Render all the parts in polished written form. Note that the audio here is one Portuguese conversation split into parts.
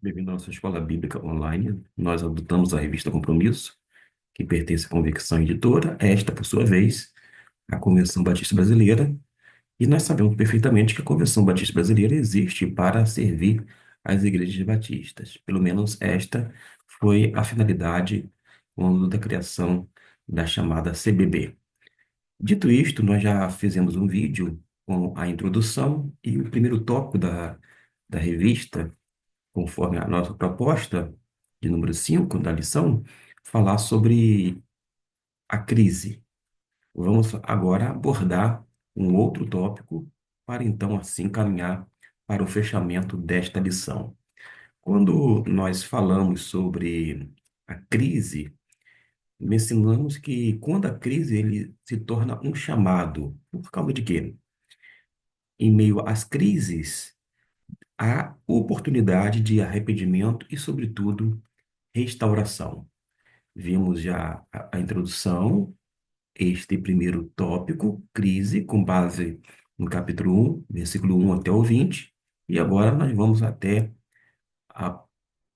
Bem-vindo à nossa escola bíblica online. Nós adotamos a revista Compromisso, que pertence à Convicção Editora, esta, por sua vez, a Convenção Batista Brasileira, e nós sabemos perfeitamente que a Convenção Batista Brasileira existe para servir as igrejas batistas. Pelo menos esta foi a finalidade quando da criação da chamada CBB. Dito isto, nós já fizemos um vídeo com a introdução e o primeiro tópico da revista, conforme a nossa proposta de número 5 da lição, falar sobre a crise. Vamos agora abordar um outro tópico para então assim caminhar para o fechamento desta lição. Quando nós falamos sobre a crise, mencionamos que quando a crise ele se torna um chamado, por causa de quê? Em meio às crises, há oportunidade de arrependimento e, sobretudo, restauração. Vimos já a introdução, este primeiro tópico, crise, com base no capítulo 1, versículo 1 até o 20, e agora nós vamos até a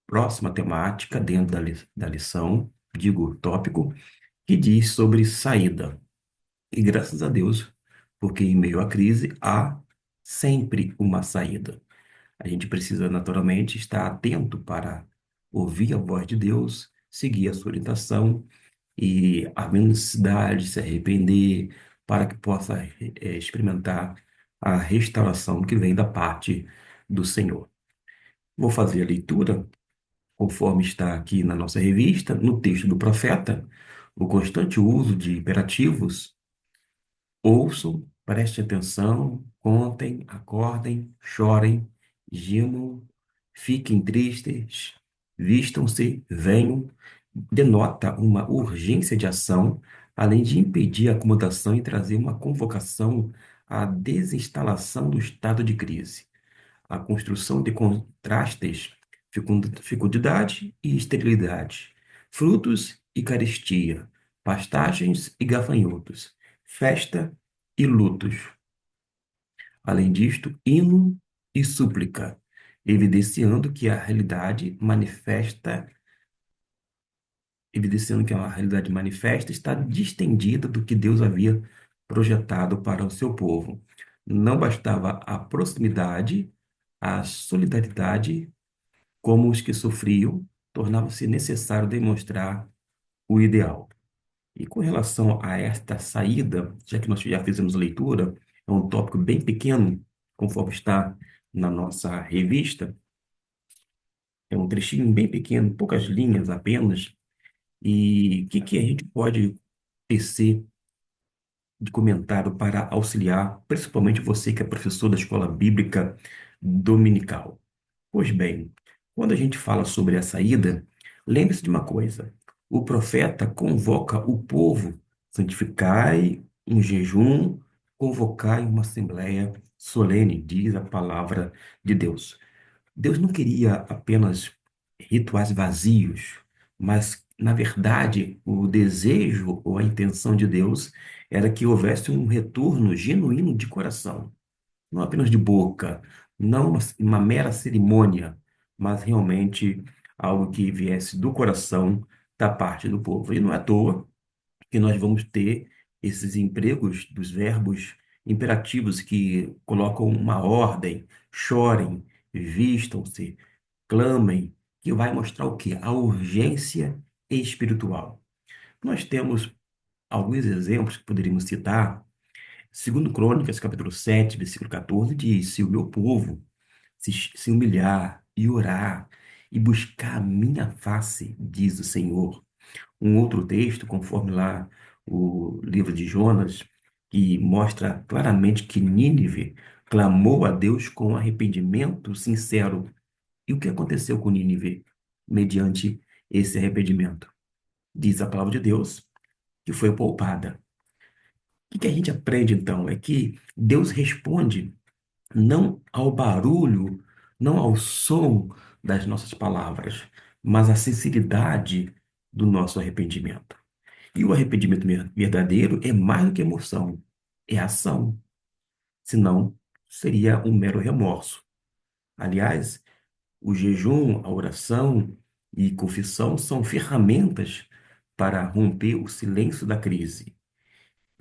próxima temática dentro da lição, digo tópico, que diz sobre saída. E graças a Deus, porque em meio à crise há sempre uma saída. A gente precisa naturalmente estar atento para ouvir a voz de Deus, seguir a sua orientação e, havendo necessidade de se arrepender, para que possa experimentar a restauração que vem da parte do Senhor. Vou fazer a leitura conforme está aqui na nossa revista, no texto do profeta, o constante uso de imperativos. Ouçam, prestem atenção, contem, acordem, chorem, gemam, fiquem tristes, vistam-se, venham, denota uma urgência de ação, além de impedir a acomodação e trazer uma convocação à desinstalação do estado de crise, a construção de contrastes, fecundidade e esterilidade, frutos e carestia, pastagens e gafanhotos, festa e lutos. Além disto, hino e súplica, evidenciando que a realidade manifesta está distendida do que Deus havia projetado para o seu povo. Não bastava a proximidade, a solidariedade, como os que sofriam, tornava-se necessário demonstrar o ideal. E com relação a esta saída, já que nós já fizemos leitura, é um tópico bem pequeno, conforme está na nossa revista, é um trechinho bem pequeno, poucas linhas apenas. E o que que a gente pode tecer de comentário para auxiliar, principalmente você que é professor da escola bíblica dominical? Pois bem, quando a gente fala sobre a saída, lembre-se de uma coisa: o profeta convoca o povo, santificai um jejum, convocai uma assembleia solene, diz a palavra de Deus. Deus não queria apenas rituais vazios, mas, na verdade, o desejo ou a intenção de Deus era que houvesse um retorno genuíno de coração, não apenas de boca, não uma mera cerimônia, mas realmente algo que viesse do coração da parte do povo. E não é à toa que nós vamos ter esses empregos dos verbos imperativos que colocam uma ordem: chorem, vistam-se, clamem, que vai mostrar o quê? A urgência espiritual. Nós temos alguns exemplos que poderíamos citar. Segundo Crônicas, capítulo 7, versículo 14, diz: se o meu povo se humilhar e orar e buscar a minha face, diz o Senhor. Um outro texto, conforme lá o livro de Jonas, que mostra claramente que Nínive clamou a Deus com arrependimento sincero. E o que aconteceu com Nínive mediante esse arrependimento? Diz a palavra de Deus que foi poupada. O que a gente aprende então é que Deus responde não ao barulho, não ao som das nossas palavras, mas à sinceridade do nosso arrependimento. E o arrependimento verdadeiro é mais do que emoção, é ação. Senão, seria um mero remorso. Aliás, O jejum, a oração e confissão são ferramentas para romper o silêncio da crise.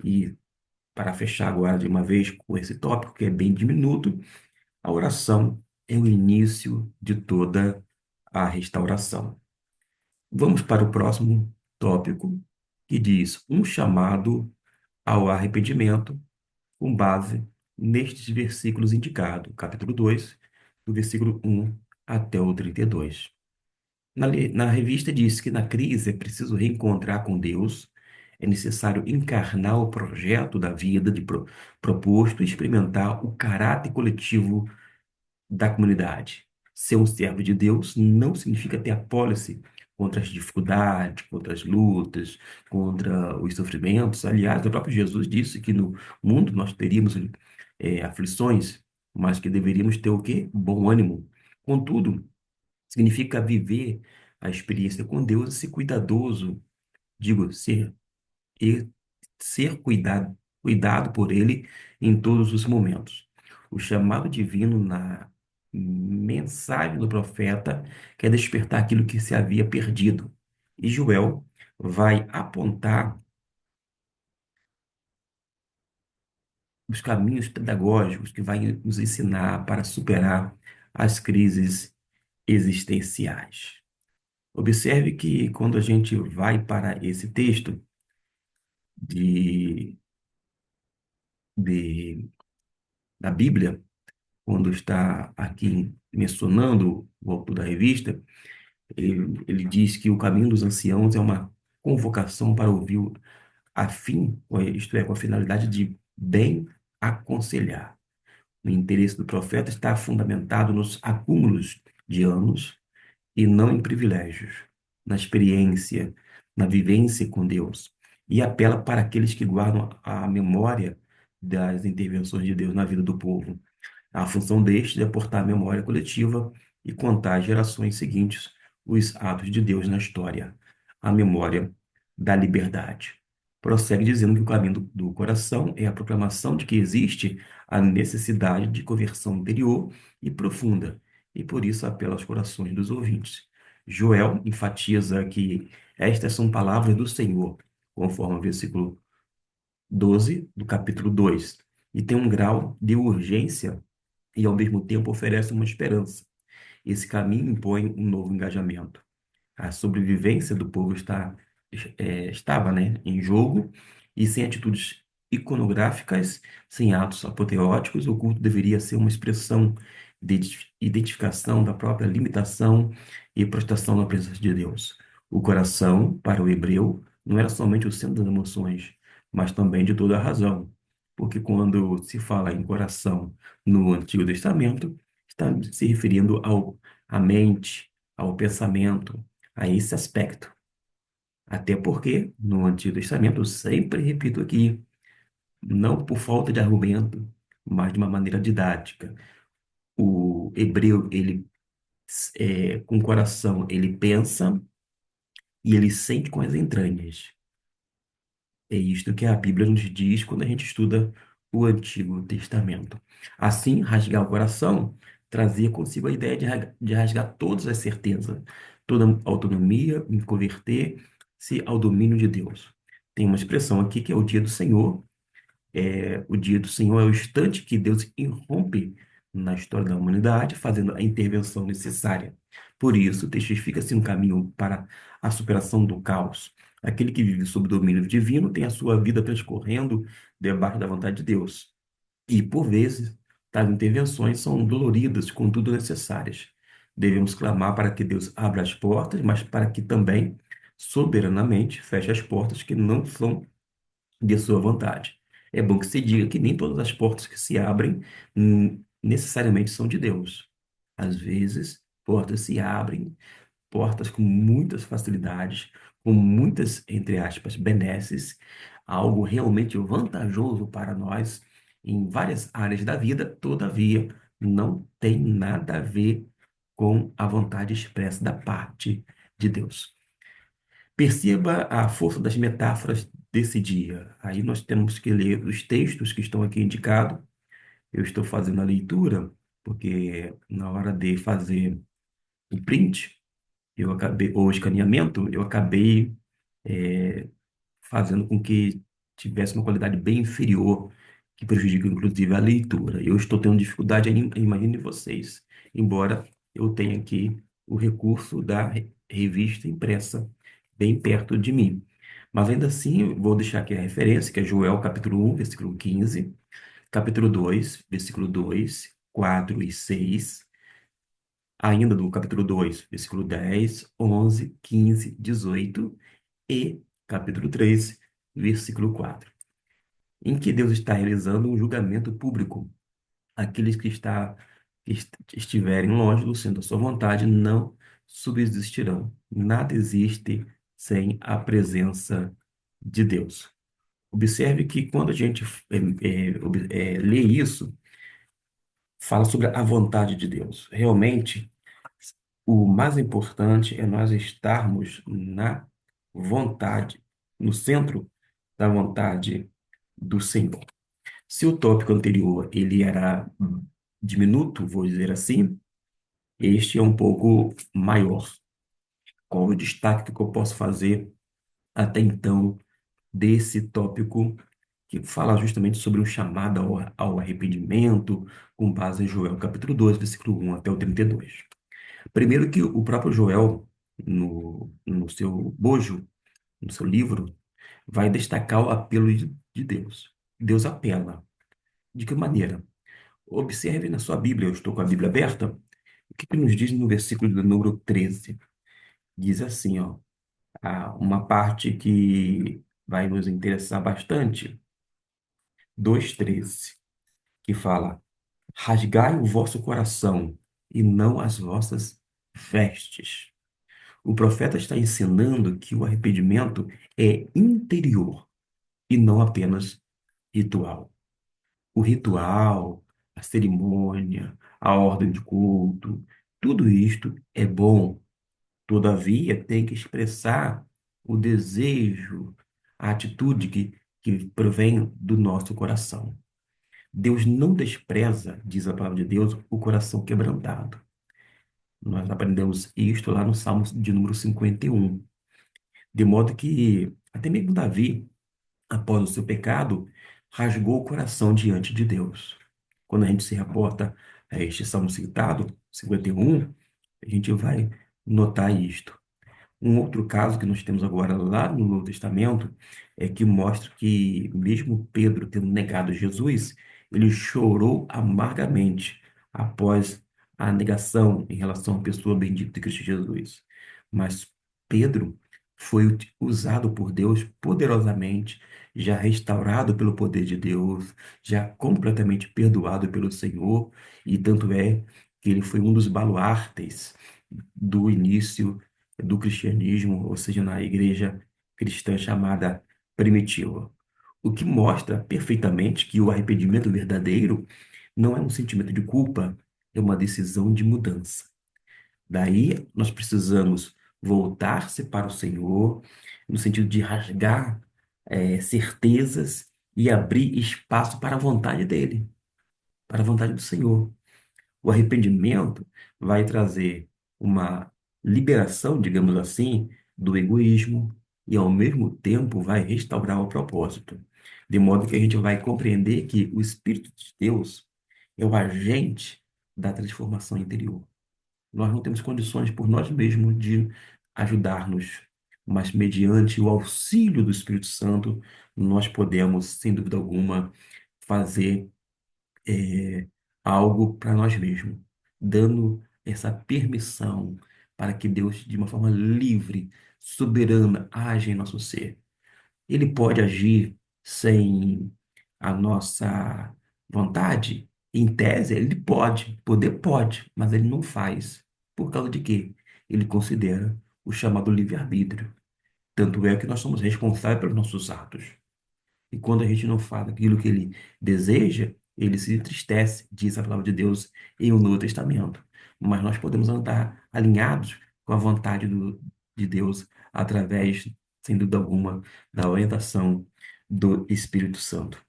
E para fechar agora de uma vez com esse tópico, que é bem diminuto, a oração é o início de toda a restauração. Vamos para o próximo tópico, que diz um chamado ao arrependimento com base nestes versículos indicados, capítulo 2, do versículo 1 até o 32. Na revista diz que na crise é preciso reencontrar com Deus, é necessário encarnar o projeto da vida proposto e experimentar o caráter coletivo da comunidade. Ser um servo de Deus não significa ter apólice contra as dificuldades, contra as lutas, contra os sofrimentos. Aliás, o próprio Jesus disse que no mundo nós teríamos aflições, mas que deveríamos ter o quê? Bom ânimo. Contudo, significa viver a experiência com Deus e ser cuidadoso, digo, e cuidado por Ele em todos os momentos. O chamado divino na mensagem do profeta quer despertar aquilo que se havia perdido. E Joel vai apontar os caminhos pedagógicos que vai nos ensinar para superar as crises existenciais. Observe que quando a gente vai para esse texto de, de, da Bíblia, quando está aqui mencionando o autor da revista, ele diz que o caminho dos anciãos é uma convocação para ouvir a fim, isto é, com a finalidade de bem aconselhar. O interesse do profeta está fundamentado nos acúmulos de anos e não em privilégios, na experiência, na vivência com Deus, e apela para aqueles que guardam a memória das intervenções de Deus na vida do povo. A função deste é aportar a memória coletiva e contar às gerações seguintes os atos de Deus na história, a memória da liberdade. Prossegue dizendo que o caminho do coração é a proclamação de que existe a necessidade de conversão interior e profunda, e por isso apela aos corações dos ouvintes. Joel enfatiza que estas são palavras do Senhor, conforme o versículo 12 do capítulo 2, e tem um grau de urgência e, ao mesmo tempo, oferece uma esperança. Esse caminho impõe um novo engajamento. A sobrevivência do povo estava, né, em jogo, e sem atitudes iconográficas, sem atos apoteóticos, o culto deveria ser uma expressão de identificação da própria limitação e prostração na presença de Deus. O coração, para o hebreu, não era somente o centro das emoções, mas também de toda a razão, porque quando se fala em coração no Antigo Testamento, está se referindo à mente, ao pensamento, a esse aspecto. Até porque, no Antigo Testamento, eu sempre repito aqui, não por falta de argumento, mas de uma maneira didática. O hebreu, com o coração, ele pensa e ele sente com as entranhas. É isto que a Bíblia nos diz quando a gente estuda o Antigo Testamento. Assim, rasgar o coração trazia consigo a ideia de rasgar todas as certezas, toda a autonomia em converter-se ao domínio de Deus. Tem uma expressão aqui que é o dia do Senhor. O dia do Senhor é o instante que Deus irrompe na história da humanidade, fazendo a intervenção necessária. Por isso, testifica-se um caminho para a superação do caos. Aquele que vive sob domínio divino tem a sua vida transcorrendo debaixo da vontade de Deus. E, por vezes, tais intervenções são doloridas, contudo necessárias. Devemos clamar para que Deus abra as portas, mas para que também, soberanamente, feche as portas que não são de sua vontade. É bom que se diga que nem todas as portas que se abrem necessariamente são de Deus. Às vezes, portas se abrem, portas com muitas facilidades, com muitas, entre aspas, benesses, algo realmente vantajoso para nós em várias áreas da vida, todavia, não tem nada a ver com a vontade expressa da parte de Deus. Perceba a força das metáforas desse dia. Aí nós temos que ler os textos que estão aqui indicados. Eu estou fazendo a leitura, porque na hora de fazer o print, eu acabei, ou o escaneamento, eu acabei é, fazendo com que tivesse uma qualidade bem inferior, que prejudica inclusive a leitura. Eu estou tendo dificuldade, imagine vocês, embora eu tenha aqui o recurso da revista impressa bem perto de mim. Mas ainda assim, eu vou deixar aqui a referência, que é Joel capítulo 1, versículo 15, capítulo 2, versículo 2, 4 e 6, ainda do capítulo 2, versículo 10, 11, 15, 18 e capítulo 3, versículo 4, em que Deus está realizando um julgamento público. Aqueles que estiverem longe do centro da sua vontade não subsistirão. Nada existe sem a presença de Deus. Observe que quando a gente lê isso, fala sobre a vontade de Deus. Realmente, o mais importante é nós estarmos na vontade, no centro da vontade do Senhor. Se o tópico anterior ele era diminuto, vou dizer assim, este é um pouco maior. Qual o destaque que eu posso fazer até então desse tópico que fala justamente sobre um chamado ao arrependimento, com base em Joel capítulo 2, versículo 1 até o 32. Primeiro que o próprio Joel, no seu bojo, no seu livro, vai destacar o apelo de Deus. Deus apela. De que maneira? Observe na sua Bíblia, eu estou com a Bíblia aberta, o que nos diz no versículo do número 13? Diz assim, ó, uma parte que vai nos interessar bastante, 2:13, que fala: rasgai o vosso coração e não as vossas vestes. O profeta está ensinando que o arrependimento é interior e não apenas ritual. O ritual, a cerimônia, a ordem de culto, tudo isto é bom. Todavia, tem que expressar o desejo, a atitude que provém do nosso coração. Deus não despreza, diz a palavra de Deus, o coração quebrantado. Nós aprendemos isto lá no Salmo de número 51. De modo que até mesmo Davi, após o seu pecado, rasgou o coração diante de Deus. Quando a gente se reporta a este salmo citado, 51, a gente vai notar isto. Um outro caso que nós temos agora lá no Novo Testamento é que mostra que, mesmo Pedro tendo negado Jesus, ele chorou amargamente após a negação em relação à pessoa bendita de Cristo Jesus. Mas Pedro foi usado por Deus poderosamente, já restaurado pelo poder de Deus, já completamente perdoado pelo Senhor, e tanto é que ele foi um dos baluartes do início do cristianismo, ou seja, na igreja cristã chamada primitiva. O que mostra perfeitamente que o arrependimento verdadeiro não é um sentimento de culpa, é uma decisão de mudança. Daí nós precisamos voltar-se para o Senhor, no sentido de rasgar certezas e abrir espaço para a vontade dele, para a vontade do Senhor. O arrependimento vai trazer uma liberação, digamos assim, do egoísmo e, ao mesmo tempo, vai restaurar o propósito. De modo que a gente vai compreender que o Espírito de Deus é o agente da transformação interior. Nós não temos condições por nós mesmos de ajudar-nos, mas mediante o auxílio do Espírito Santo, nós podemos, sem dúvida alguma, fazer é, algo para nós mesmos, dando essa permissão para que Deus, de uma forma livre, soberana, age em nosso ser. Ele pode agir sem a nossa vontade? Em tese, ele pode, poder pode, mas ele não faz. Por causa de quê? Ele considera o chamado livre-arbítrio. Tanto é que nós somos responsáveis pelos nossos atos. E quando a gente não faz aquilo que ele deseja, ele se entristece, diz a palavra de Deus em o Novo Testamento. Mas nós podemos andar alinhados com a vontade de Deus através, sem dúvida alguma, da orientação do Espírito Santo.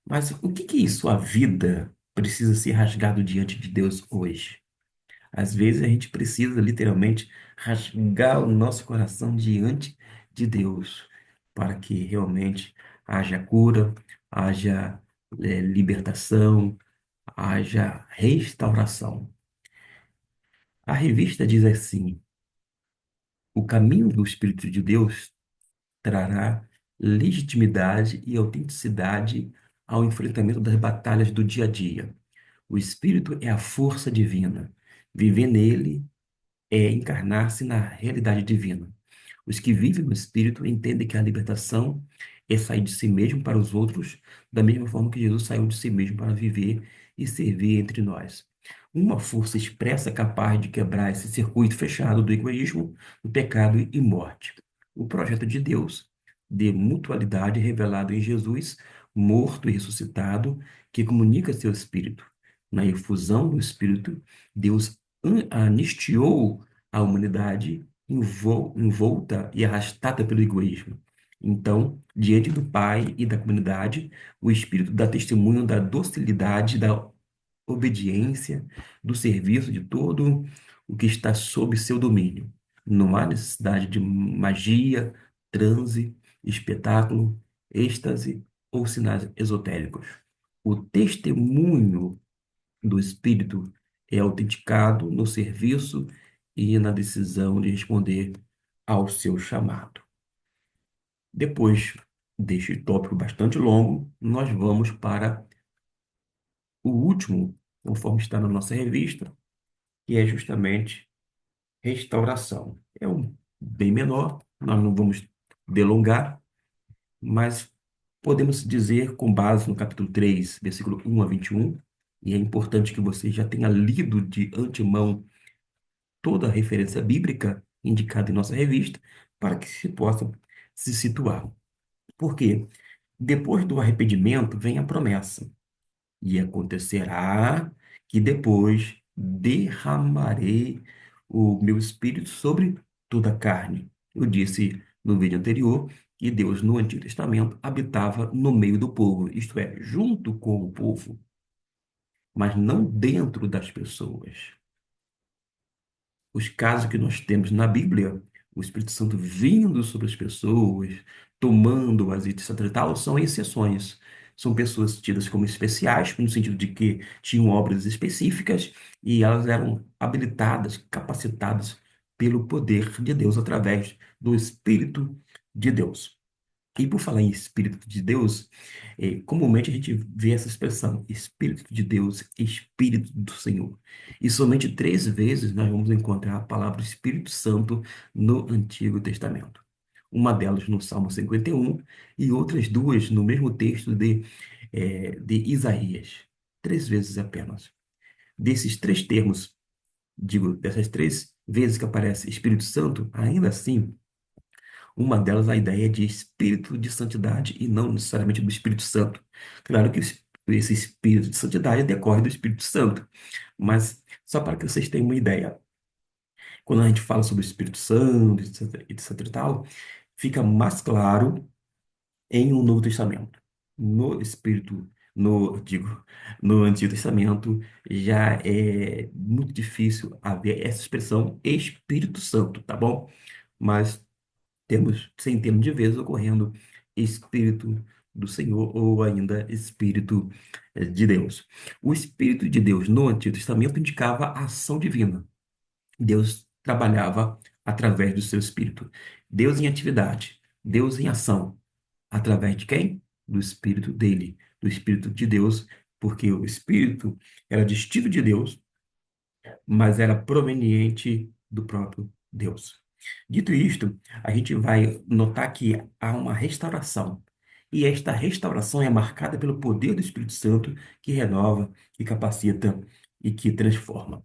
Mas o que que em sua vida precisa ser rasgado diante de Deus hoje? Às vezes a gente precisa literalmente rasgar o nosso coração diante de Deus para que realmente haja cura, haja libertação, haja restauração. A revista diz assim: o caminho do Espírito de Deus trará legitimidade e autenticidade ao enfrentamento das batalhas do dia a dia. O Espírito é a força divina. Viver nele é encarnar-se na realidade divina. Os que vivem no Espírito entendem que a libertação é sair de si mesmo para os outros, da mesma forma que Jesus saiu de si mesmo para viver e servir entre nós. Uma força expressa capaz de quebrar esse circuito fechado do egoísmo, do pecado e morte. O projeto de Deus, de mutualidade revelado em Jesus, morto e ressuscitado, que comunica seu Espírito. Na efusão do Espírito, Deus anistiou a humanidade envolta e arrastada pelo egoísmo. Então, diante do Pai e da comunidade, o Espírito dá testemunho da docilidade, da obediência, do serviço de todo o que está sob seu domínio. Não há necessidade de magia, transe, espetáculo, êxtase ou sinais esotéricos. O testemunho do Espírito é autenticado no serviço e na decisão de responder ao seu chamado. Depois deste tópico bastante longo, nós vamos para o último, conforme está na nossa revista, que é justamente restauração. É um bem menor, nós não vamos delongar, mas podemos dizer, com base no capítulo 3, versículo 1 a 21, e é importante que você já tenha lido de antemão toda a referência bíblica indicada em nossa revista, para que se possa se situar. Porque depois do arrependimento vem a promessa, e acontecerá que depois derramarei o meu espírito sobre toda a carne. Eu disse no vídeo anterior que Deus, no Antigo Testamento, habitava no meio do povo, isto é, junto com o povo, mas não dentro das pessoas. Os casos que nós temos na Bíblia, o Espírito Santo vindo sobre as pessoas, tomando-as e etc. e tal, são exceções. São pessoas tidas como especiais, no sentido de que tinham obras específicas e elas eram habilitadas, capacitadas pelo poder de Deus através do Espírito de Deus. E por falar em Espírito de Deus, comumente a gente vê essa expressão, Espírito de Deus, Espírito do Senhor. E somente 3 vezes nós vamos encontrar a palavra Espírito Santo no Antigo Testamento. Uma delas no Salmo 51 e outras duas no mesmo texto de Isaías. 3 vezes apenas. Desses 3 termos, digo, dessas 3 vezes que aparece Espírito Santo, ainda assim, uma delas a ideia de espírito de santidade e não necessariamente do Espírito Santo. Claro que esse espírito de santidade decorre do Espírito Santo, mas só para que vocês tenham uma ideia, quando a gente fala sobre o Espírito Santo, etc e tal, fica mais claro em um Novo Testamento. No Espírito, digo, no Antigo Testamento, já é muito difícil haver essa expressão Espírito Santo, tá bom? Mas temos centenas de vezes ocorrendo Espírito do Senhor ou ainda Espírito de Deus. O Espírito de Deus no Antigo Testamento indicava a ação divina. Deus trabalhava através do seu Espírito. Deus em atividade, Deus em ação. Através de quem? Do Espírito dele, do Espírito de Deus, porque o Espírito era distinto de Deus, mas era proveniente do próprio Deus. Dito isto, a gente vai notar que há uma restauração. E esta restauração é marcada pelo poder do Espírito Santo que renova, que capacita e que transforma.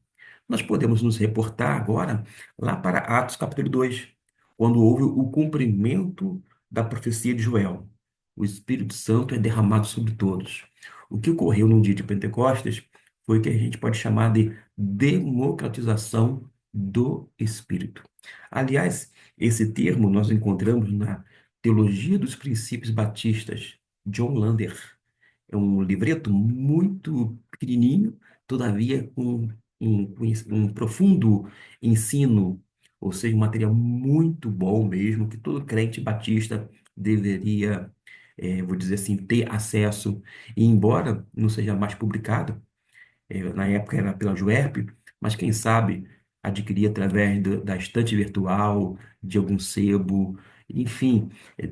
Nós podemos nos reportar agora lá para Atos capítulo 2, quando houve o cumprimento da profecia de Joel. O Espírito Santo é derramado sobre todos. O que ocorreu no dia de Pentecostes foi o que a gente pode chamar de democratização do Espírito. Aliás, esse termo nós encontramos na Teologia dos Princípios Batistas, John Lander. É um livreto muito pequenininho, todavia com um profundo ensino, ou seja, um material muito bom mesmo, que todo crente batista deveria, vou dizer assim, ter acesso. E embora não seja mais publicado, na época era pela Juerp, mas quem sabe adquirir através da estante virtual, de algum sebo, enfim,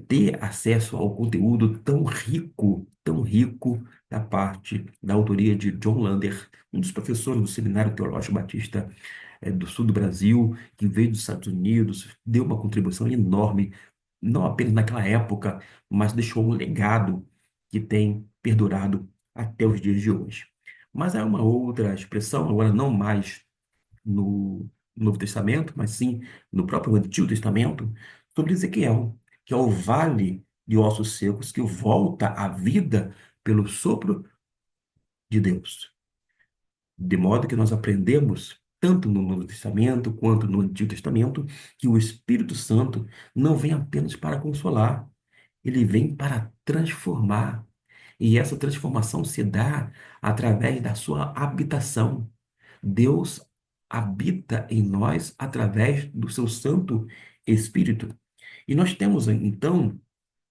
ter acesso ao conteúdo tão rico da parte da autoria de John Lander, um dos professores do Seminário Teológico Batista do sul do Brasil, que veio dos Estados Unidos, deu uma contribuição enorme, não apenas naquela época, mas deixou um legado que tem perdurado até os dias de hoje. Mas há uma outra expressão, agora não mais no Novo Testamento, mas sim no próprio Antigo Testamento, sobre Ezequiel, que é o vale de ossos secos que volta à vida pelo sopro de Deus. De modo que nós aprendemos, tanto no Novo Testamento quanto no Antigo Testamento, que o Espírito Santo não vem apenas para consolar, ele vem para transformar. E essa transformação se dá através da sua habitação. Deus habita em nós através do seu Santo Espírito. E nós temos, então,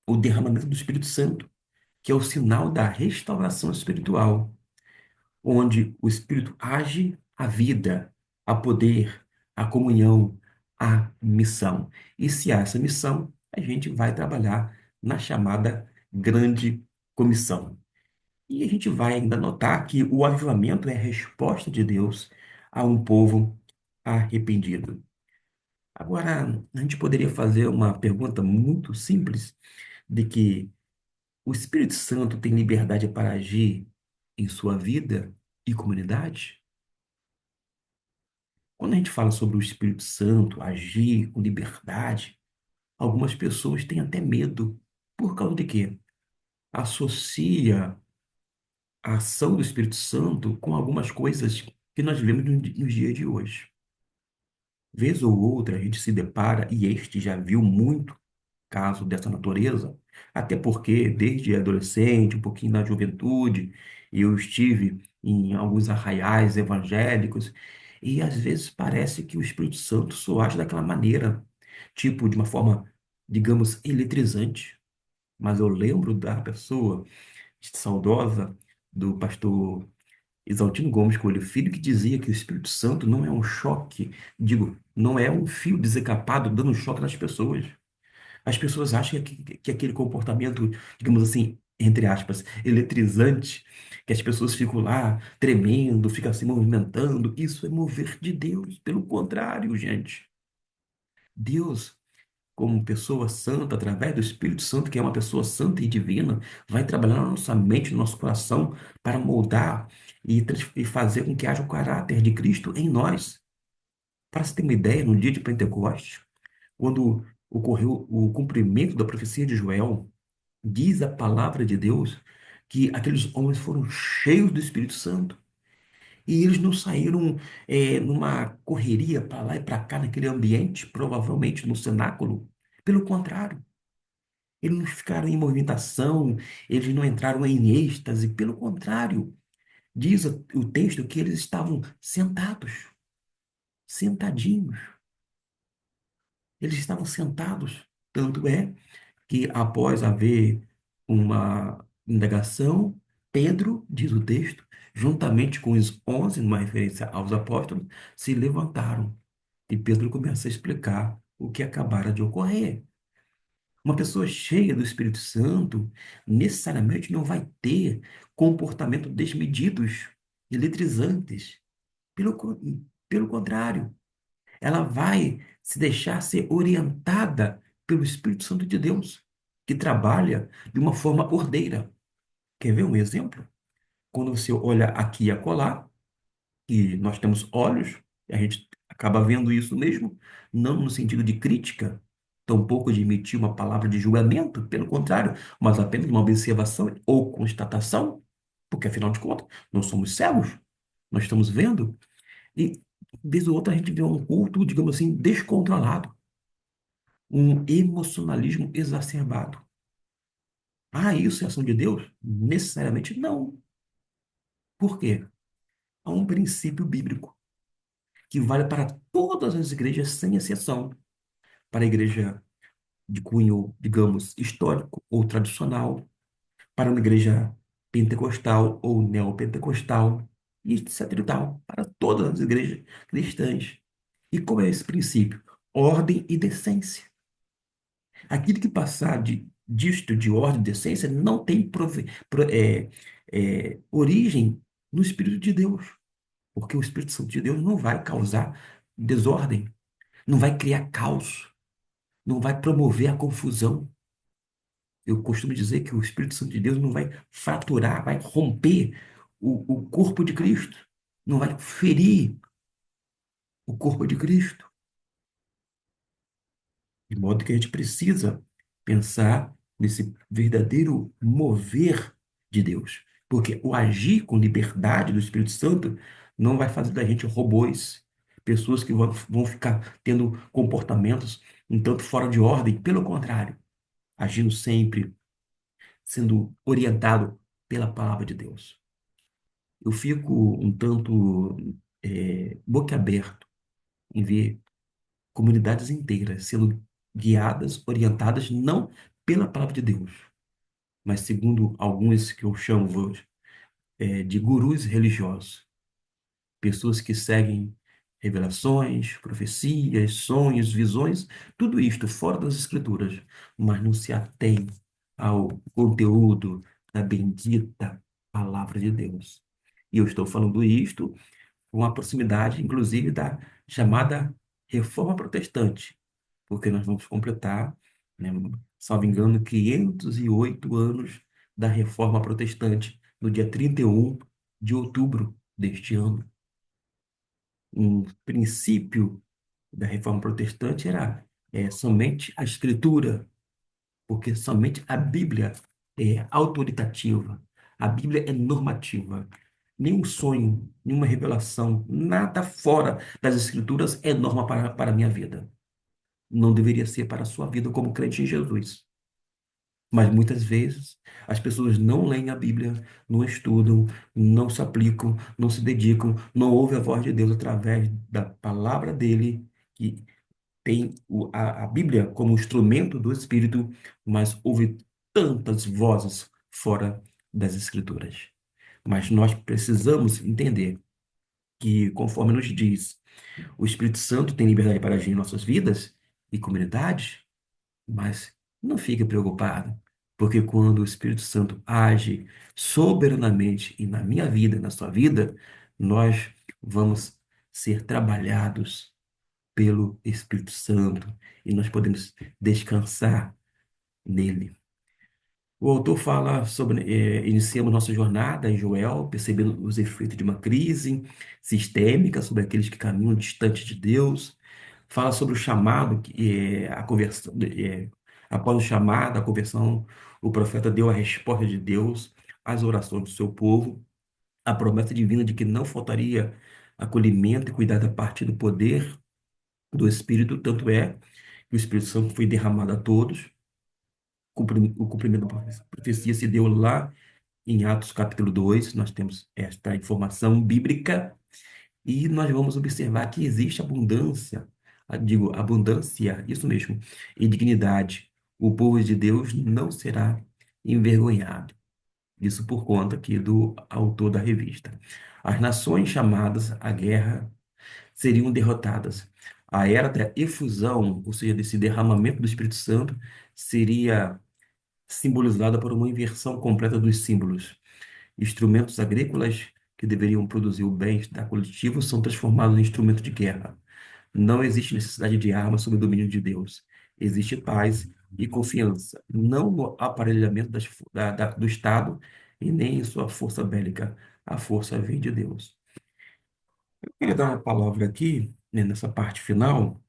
o derramamento do Espírito Santo, que é o sinal da restauração espiritual, onde o Espírito age a vida, a poder, a comunhão, a missão. E se há essa missão, a gente vai trabalhar na chamada grande comissão. E a gente vai ainda notar que o avivamento é a resposta de Deus a um povo arrependido. Agora, a gente poderia fazer uma pergunta muito simples de que o Espírito Santo tem liberdade para agir em sua vida e comunidade? Quando a gente fala sobre o Espírito Santo agir com liberdade, algumas pessoas têm até medo. Por causa de quê? Associa a ação do Espírito Santo com algumas coisas que nós vemos nos dias de hoje. Vez ou outra a gente se depara, e este já viu muito caso dessa natureza, até porque desde adolescente, um pouquinho na juventude, eu estive em alguns arraiais evangélicos, e às vezes parece que o Espírito Santo só age daquela maneira, tipo de uma forma, digamos, eletrizante. Mas eu lembro da pessoa saudosa do pastor Exaltino Gomes Coelho Filho, que dizia que o Espírito Santo não é um choque, digo, não é um fio desencapado dando um choque nas pessoas. As pessoas acham que aquele comportamento, digamos assim, entre aspas, eletrizante, que as pessoas ficam lá tremendo, ficam se movimentando, isso é mover de Deus. Pelo contrário, gente. Deus, como pessoa santa, através do Espírito Santo, que é uma pessoa santa e divina, vai trabalhar na nossa mente, no nosso coração, para moldar e fazer com que haja o caráter de Cristo em nós. Para você ter uma ideia, no dia de Pentecostes, quando ocorreu o cumprimento da profecia de Joel, diz a palavra de Deus que aqueles homens foram cheios do Espírito Santo e eles não saíram numa correria para lá e para cá naquele ambiente, provavelmente no cenáculo. Pelo contrário, eles não ficaram em movimentação, eles não entraram em êxtase. Pelo contrário, diz o texto que eles estavam sentados, sentadinhos. Eles estavam sentados. Tanto é que após haver uma indagação, Pedro, diz o texto, juntamente com os 11, numa referência aos apóstolos, se levantaram. E Pedro começa a explicar o que acabara de ocorrer. Uma pessoa cheia do Espírito Santo necessariamente não vai ter comportamento desmedidos, eletrizantes. Pelo, co- pelo contrário, ela vai se deixar ser orientada pelo Espírito Santo de Deus, que trabalha de uma forma ordeira. Quer ver um exemplo? Quando você olha aqui e acolá, e nós temos olhos, e a gente acaba vendo isso mesmo, não no sentido de crítica, tampouco de emitir uma palavra de julgamento, pelo contrário, mas apenas uma observação ou constatação, porque afinal de contas, nós somos cegos, nós estamos vendo, e vez ou outra a gente vê um culto, digamos assim, descontrolado, um emocionalismo exacerbado. Ah, isso é ação de Deus? Necessariamente não. Por quê? Há um princípio bíblico. que vale para todas as igrejas, sem exceção. Para a igreja de cunho, digamos, histórico ou tradicional, para uma igreja pentecostal ou neopentecostal, e etc. e tal, para todas as igrejas cristãs. E qual é esse princípio? Ordem e decência. Aquilo que passar disto de ordem e decência não tem origem no Espírito de Deus, porque o Espírito Santo de Deus não vai causar desordem, não vai criar caos, não vai promover a confusão. Eu costumo dizer que o Espírito Santo de Deus não vai fraturar, vai romper o corpo de Cristo, não vai ferir o corpo de Cristo. De modo que a gente precisa pensar nesse verdadeiro mover de Deus. Porque o agir com liberdade do Espírito Santo não vai fazer da gente robôs, pessoas que vão ficar tendo comportamentos um tanto fora de ordem. Pelo contrário, agindo sempre, sendo orientado pela palavra de Deus. Eu fico um tanto boquiaberto em ver comunidades inteiras sendo guiadas, orientadas não pela palavra de Deus, mas segundo alguns que eu chamo de gurus religiosos, pessoas que seguem revelações, profecias, sonhos, visões, tudo isto fora das Escrituras, mas não se atém ao conteúdo da bendita palavra de Deus. E eu estou falando isto com a proximidade, inclusive, da chamada Reforma Protestante, porque nós vamos completar, né, salvo engano, 508 anos da Reforma Protestante, no dia 31 de outubro deste ano. Um princípio da Reforma Protestante era somente a Escritura, porque somente a Bíblia é autoritativa, a Bíblia é normativa. Nenhum sonho, nenhuma revelação, nada fora das Escrituras é norma para a minha vida. Não deveria ser para a sua vida como crente em Jesus. Mas muitas vezes as pessoas não leem a Bíblia, não estudam, não se aplicam, não se dedicam, não ouvem a voz de Deus através da palavra dele, que tem a Bíblia como instrumento do Espírito, mas ouve tantas vozes fora das Escrituras. Mas nós precisamos entender que, conforme nos diz, o Espírito Santo tem liberdade para agir em nossas vidas e comunidades, mas não fique preocupado, porque quando o Espírito Santo age soberanamente e na minha vida, na sua vida, nós vamos ser trabalhados pelo Espírito Santo e nós podemos descansar nele. O autor fala sobre, iniciamos nossa jornada em Joel, percebendo os efeitos de uma crise sistêmica sobre aqueles que caminham distante de Deus. Fala sobre o chamado, a conversão, após o chamado, a conversão, o profeta deu a resposta de Deus às orações do seu povo, a promessa divina de que não faltaria acolhimento e cuidado a partir do poder do Espírito, tanto é que o Espírito Santo foi derramado a todos. O cumprimento da profecia se deu lá em Atos capítulo 2. Nós temos esta informação bíblica e nós vamos observar que existe abundância, digo, abundância, isso mesmo, e dignidade. O povo de Deus não será envergonhado. Isso por conta aqui do autor da revista. As nações chamadas à guerra seriam derrotadas. A era da efusão, ou seja, desse derramamento do Espírito Santo, seria simbolizada por uma inversão completa dos símbolos. Instrumentos agrícolas que deveriam produzir o bem-estar coletivo são transformados em instrumentos de guerra. Não existe necessidade de armas sob o domínio de Deus. Existe paz e confiança, não no aparelhamento do Estado e nem em sua força bélica. A força vem de Deus. Eu queria dar uma palavra aqui, né, nessa parte final,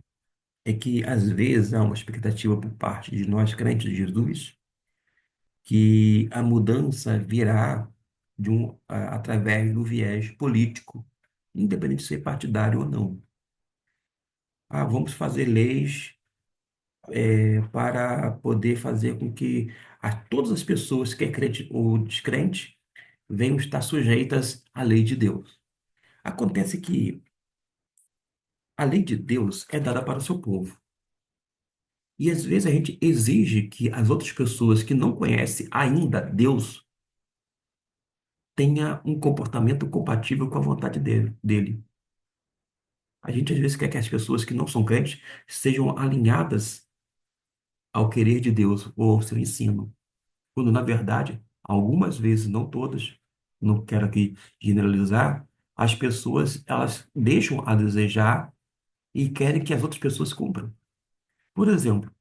é que às vezes há uma expectativa por parte de nós crentes de Jesus que a mudança virá através do viés político, independente de ser partidário ou não. Ah, vamos fazer leis para poder fazer com que todas as pessoas, quer crente ou descrente, venham estar sujeitas à lei de Deus. Acontece que A lei de Deus é dada para o seu povo. E às vezes a gente exige que as outras pessoas que não conhecem ainda Deus tenha um comportamento compatível com a vontade dele. A gente às vezes quer que as pessoas que não são crentes sejam alinhadas ao querer de Deus ou ao seu ensino, quando na verdade, algumas vezes, não todas, não quero aqui generalizar, as pessoas elas deixam a desejar e querem que as outras pessoas cumpram. Por exemplo,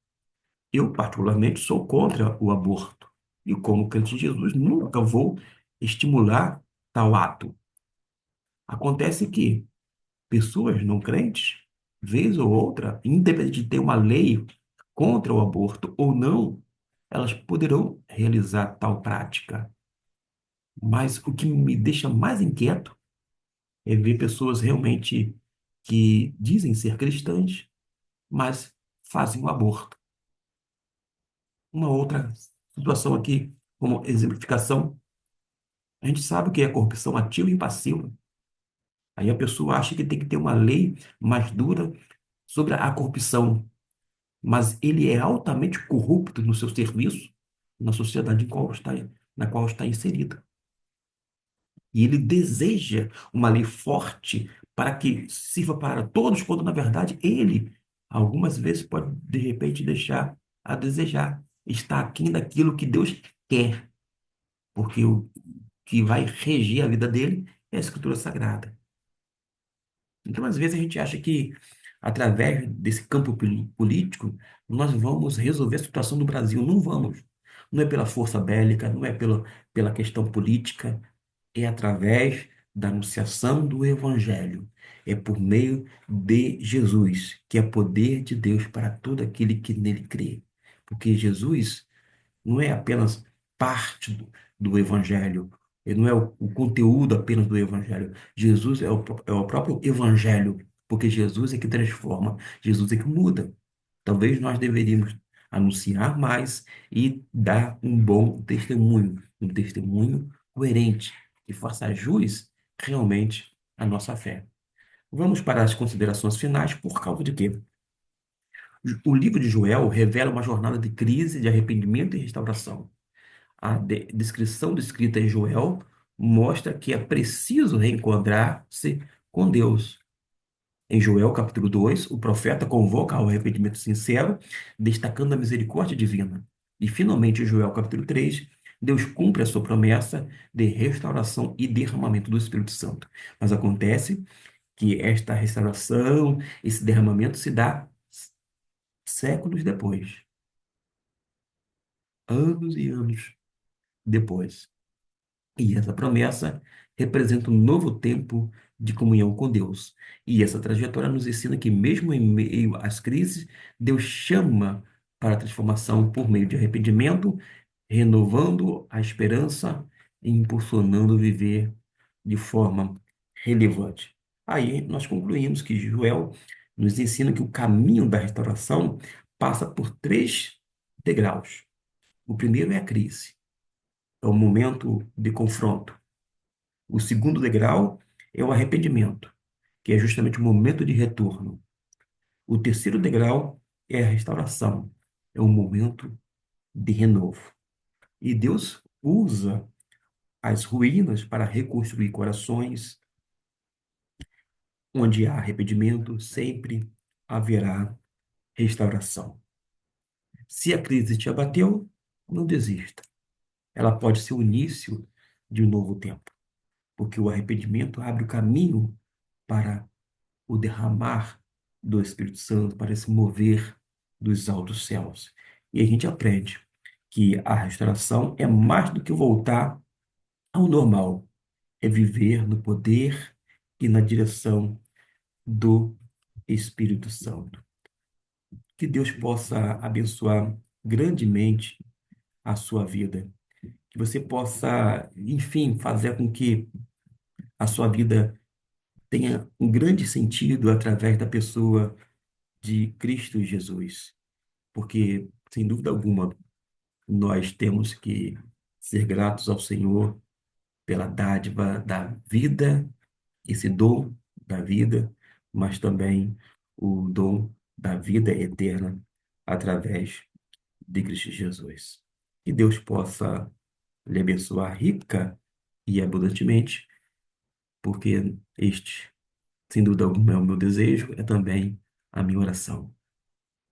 eu particularmente sou contra o aborto e como crente de Jesus nunca vou estimular tal ato. Acontece que pessoas não crentes, vez ou outra, independente de ter uma lei contra o aborto ou não, elas poderão realizar tal prática. Mas o que me deixa mais inquieto é ver pessoas realmente que dizem ser cristãs, mas fazem o aborto. Uma outra situação aqui, como exemplificação, a gente sabe o que é corrupção ativa e passiva. Aí a pessoa acha que tem que ter uma lei mais dura sobre a corrupção, mas ele é altamente corrupto no seu serviço, na sociedade na qual está inserido. E ele deseja uma lei forte para que sirva para todos, quando na verdade ele, algumas vezes, pode de repente deixar a desejar. Está aquém daquilo que Deus quer, porque o que vai reger a vida dele é a Escritura Sagrada. Então, às vezes, a gente acha que, através desse campo político, nós vamos resolver a situação do Brasil. Não vamos. Não é pela força bélica, não é pela questão política, é através da anunciação do Evangelho. É por meio de Jesus, que é poder de Deus para todo aquele que nele crê. Porque Jesus não é apenas parte do Evangelho, ele não é o conteúdo apenas do Evangelho. Jesus é o próprio Evangelho, porque Jesus é que transforma, Jesus é que muda. Talvez nós deveríamos anunciar mais e dar um bom testemunho, um testemunho coerente, que faça jus realmente à nossa fé. Vamos para as considerações finais, por causa de quê? O livro de Joel revela uma jornada de crise, de arrependimento e restauração. A descrição descrita em Joel mostra que é preciso reencontrar-se com Deus. Em Joel, capítulo 2, o profeta convoca ao arrependimento sincero, destacando a misericórdia divina. E, finalmente, em Joel, capítulo 3, Deus cumpre a sua promessa de restauração e derramamento do Espírito Santo. Mas acontece que esta restauração, esse derramamento se dá séculos depois, anos e anos depois. E essa promessa representa um novo tempo de comunhão com Deus. E essa trajetória nos ensina que, mesmo em meio às crises, Deus chama para a transformação por meio de arrependimento, renovando a esperança e impulsionando viver de forma relevante. Aí nós concluímos que Joel nos ensina que o caminho da restauração passa por três degraus. O primeiro é a crise, é o momento de confronto. O segundo degrau é o arrependimento, que é justamente o momento de retorno. O terceiro degrau é a restauração, é o momento de renovo. E Deus usa as ruínas para reconstruir corações. Onde há arrependimento, sempre haverá restauração. Se a crise te abateu, não desista. Ela pode ser o início de um novo tempo, porque o arrependimento abre o caminho para o derramar do Espírito Santo, para se mover dos altos céus. E a gente aprende que a restauração é mais do que voltar ao normal, é viver no poder e na direção do Espírito Santo. Que Deus possa abençoar grandemente a sua vida. Que você possa, enfim, fazer com que a sua vida tenha um grande sentido através da pessoa de Cristo Jesus. Porque, sem dúvida alguma, nós temos que ser gratos ao Senhor pela dádiva da vida, esse dom da vida, mas também o dom da vida eterna através de Cristo Jesus. Que Deus possa lhe abençoar rica e abundantemente, porque este, sem dúvida alguma, é o meu desejo, é também a minha oração.